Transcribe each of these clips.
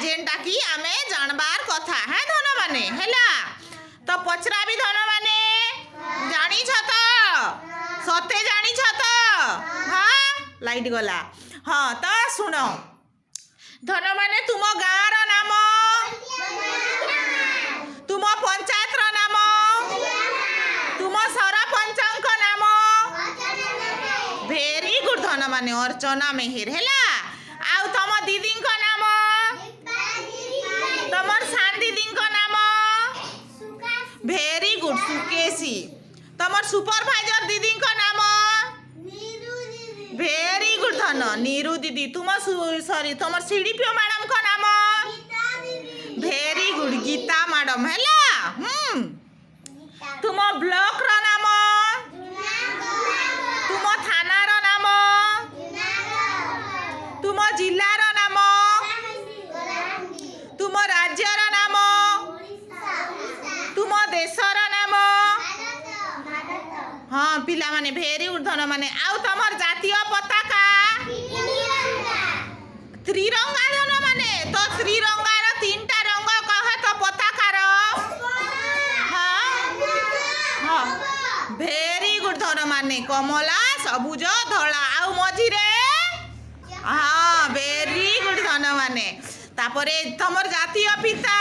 जेनटा कि आमे जानबार कथा है धन माने हैला तो पचरा भी धन माने जानी छ तो सते जानी छ तो हाँ लाइट गला हाँ तो सुन धन माने तुम गाँर नाम तुम पंचायत रो नाम तुम सरपंच नाम भेरी गुड धन माने अर्चना मेहेर हैला आउ तम दीदी नाम तमर सान दीदी नाम भेरी गुड सुकेशी तमर सुपरवाइजर दीदी नाम भेरी गुड धन नीरू दीदी तुम सॉरी तमर सीडीपीओ मैडम का नाम भेरी गुड गीता मैडम हैला तुम ब्लॉक रो नाम तुम थाना रो नाम तुम जिला रो नाम तुम राज्य रो नाम तुम देश रो नाम हाँ पिला माने भेरी गुड धन माने आउ तमर जातीय पताका त्रिरंगा धन माने तो त्रिरंगा रो तीनटा रंग कह तो पताका रो हाँ भेरी गुड धन माने कमला सबुज धला आउ मझी रे हाँ भेरी गुड धन माने तापरे तमर जातीय पिता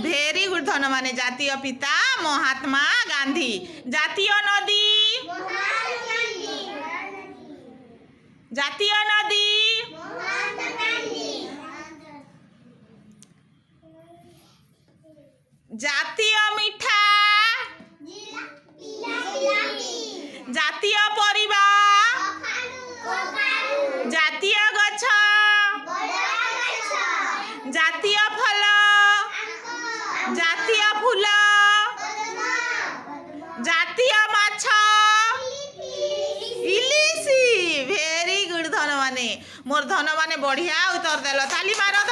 भेरी गुड धन माने जातीय पिता महात्मा गांधी जातीय नदी जातीय मिठा जातीय परिबा जातीय गछ जातीय फल जातीय फूल जातीय माछ इलिसी भेरी गुड धन माने मोर धन माने बढ़िया उत्तर देल ताली मारो।